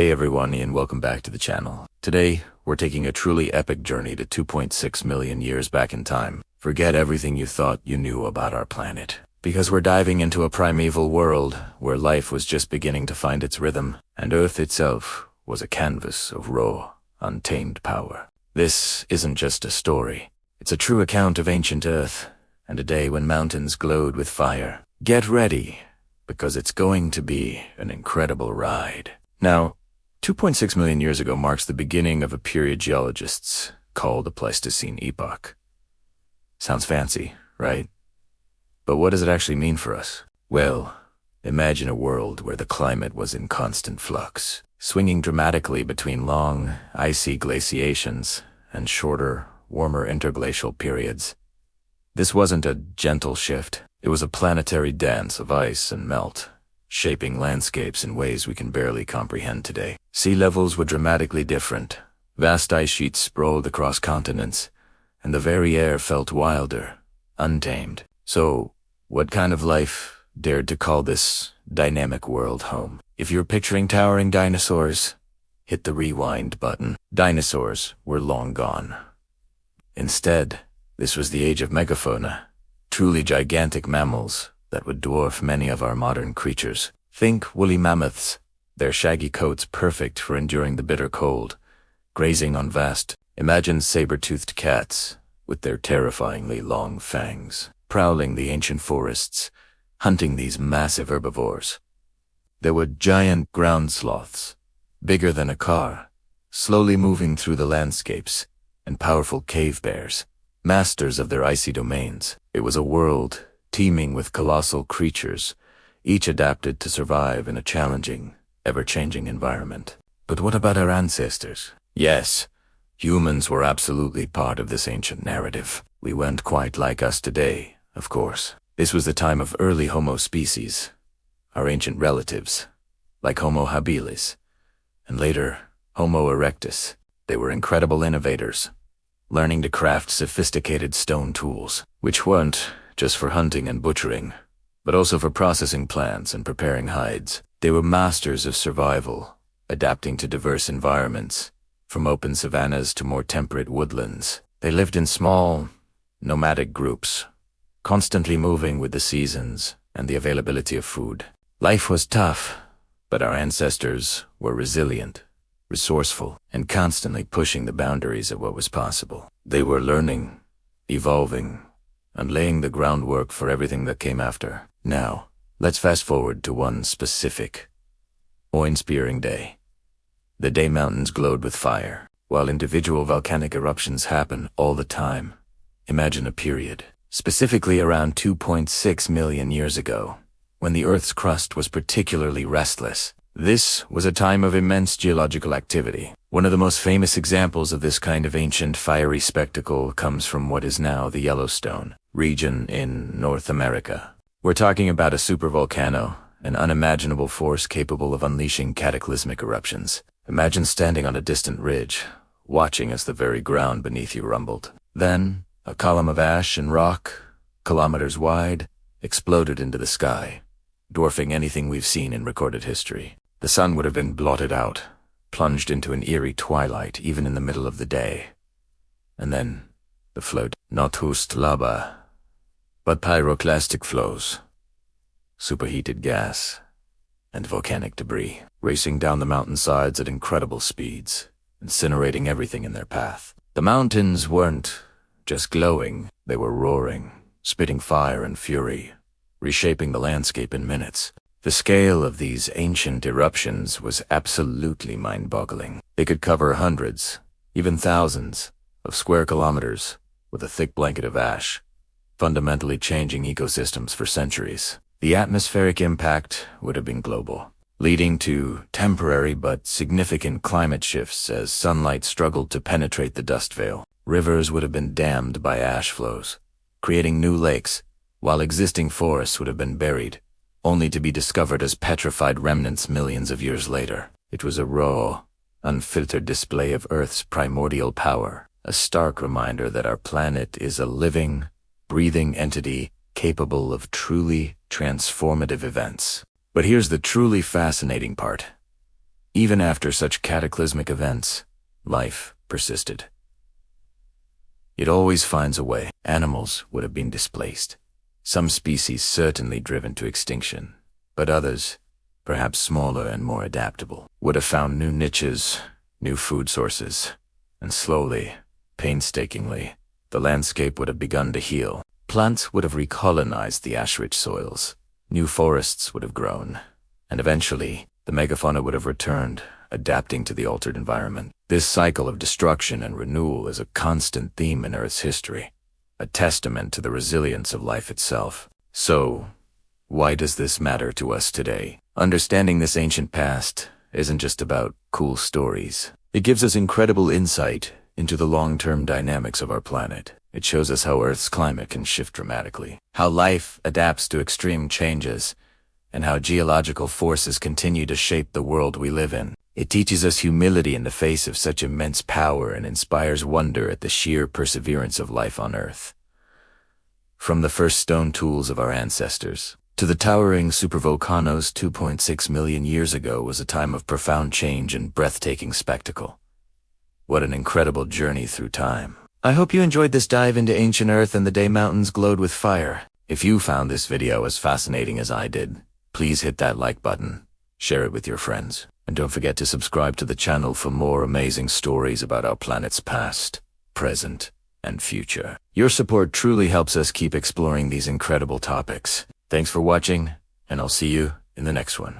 Hey everyone, and welcome back to the channel. Today, we're taking a truly epic journey to 2.6 million years back in time. Forget everything you thought you knew about our planet, because we're diving into a primeval world where life was just beginning to find its rhythm, and Earth itself was a canvas of raw, untamed power. This isn't just a story. It's a true account of ancient Earth, and a day when mountains glowed with fire. Get ready, because it's going to be an incredible ride. Now, 2.6 million years ago marks the beginning of a period geologists call the Pleistocene epoch. Sounds fancy, right? But what does it actually mean for us? Well, imagine a world where the climate was in constant flux, swinging dramatically between long, icy glaciations and shorter, warmer interglacial periods. This wasn't a gentle shift. It was a planetary dance of ice and melt, shaping landscapes in ways we can barely comprehend today. Sea levels were dramatically different. Vast ice sheets sprawled across continents, and the very air felt wilder, untamed. So, what kind of life dared to call this dynamic world home? If you're picturing towering dinosaurs, hit the rewind button. Dinosaurs were long gone. Instead, this was the age of megafauna, truly gigantic mammals that would dwarf many of our modern creatures. Think woolly mammoths, their shaggy coats perfect for enduring the bitter cold, grazing on vast. Imagine saber-toothed cats, with their terrifyingly long fangs, prowling the ancient forests, hunting these massive herbivores. There were giant ground sloths, bigger than a car, slowly moving through the landscapes, and powerful cave bears, masters of their icy domains. It was a world teeming with colossal creatures, each adapted to survive in a challenging, ever-changing environment. But what about our ancestors? Yes, humans were absolutely part of this ancient narrative. We weren't quite like us today, of course. This was the time of early Homo species, our ancient relatives, like Homo habilis, and later Homo erectus. They were incredible innovators, learning to craft sophisticated stone tools, which weren't just for hunting and butchering, but also for processing plants and preparing hides. They were masters of survival, adapting to diverse environments, from open savannas to more temperate woodlands. They lived in small, nomadic groups, constantly moving with the seasons and the availability of food. Life was tough, but our ancestors were resilient, resourceful, and constantly pushing the boundaries of what was possible. They were learning, evolving, and laying the groundwork for everything that came after. Now, let's fast forward to one specific, awe-inspiring day. The day mountains glowed with fire, while individual volcanic eruptions happen all the time. Imagine a period, specifically around 2.6 million years ago, when the Earth's crust was particularly restless. This was a time of immense geological activity. One of the most famous examples of this kind of ancient fiery spectacle comes from what is now the Yellowstone region in North America. We're talking about a supervolcano, an unimaginable force capable of unleashing cataclysmic eruptions. Imagine standing on a distant ridge, watching as the very ground beneath you rumbled. Then, a column of ash and rock, kilometers wide, exploded into the sky, dwarfing anything we've seen in recorded history. The sun would have been blotted out, plunged into an eerie twilight even in the middle of the day. And then, the float, not just lava, but pyroclastic flows, superheated gas, and volcanic debris, racing down the mountainsides at incredible speeds, incinerating everything in their path. The mountains weren't just glowing, they were roaring, spitting fire and fury, reshaping the landscape in minutes. The scale of these ancient eruptions was absolutely mind-boggling. They could cover hundreds, even thousands, of square kilometers with a thick blanket of ash, fundamentally changing ecosystems for centuries. The atmospheric impact would have been global, leading to temporary but significant climate shifts as sunlight struggled to penetrate the dust veil. Rivers would have been dammed by ash flows, creating new lakes, while existing forests would have been buried, only to be discovered as petrified remnants millions of years later. It was a raw, unfiltered display of Earth's primordial power, a stark reminder that our planet is a living, breathing entity capable of truly transformative events. But here's the truly fascinating part. Even after such cataclysmic events, life persisted. It always finds a way. Animals would have been displaced. Some species certainly driven to extinction, but others, perhaps smaller and more adaptable, would have found new niches, new food sources, and slowly, painstakingly, the landscape would have begun to heal. Plants would have recolonized the ash-rich soils. New forests would have grown, and eventually, the megafauna would have returned, adapting to the altered environment. This cycle of destruction and renewal is a constant theme in Earth's history, a testament to the resilience of life itself. So, why does this matter to us today? Understanding this ancient past isn't just about cool stories. It gives us incredible insight into the long-term dynamics of our planet. It shows us how Earth's climate can shift dramatically, how life adapts to extreme changes, and how geological forces continue to shape the world we live in. It teaches us humility in the face of such immense power and inspires wonder at the sheer perseverance of life on Earth. From the first stone tools of our ancestors to the towering supervolcanoes 2.6 million years ago was a time of profound change and breathtaking spectacle. What an incredible journey through time. I hope you enjoyed this dive into ancient Earth and the day mountains glowed with fire. If you found this video as fascinating as I did, please hit that like button, share it with your friends, and don't forget to subscribe to the channel for more amazing stories about our planet's past, present, and future. Your support truly helps us keep exploring these incredible topics. Thanks for watching, and I'll see you in the next one.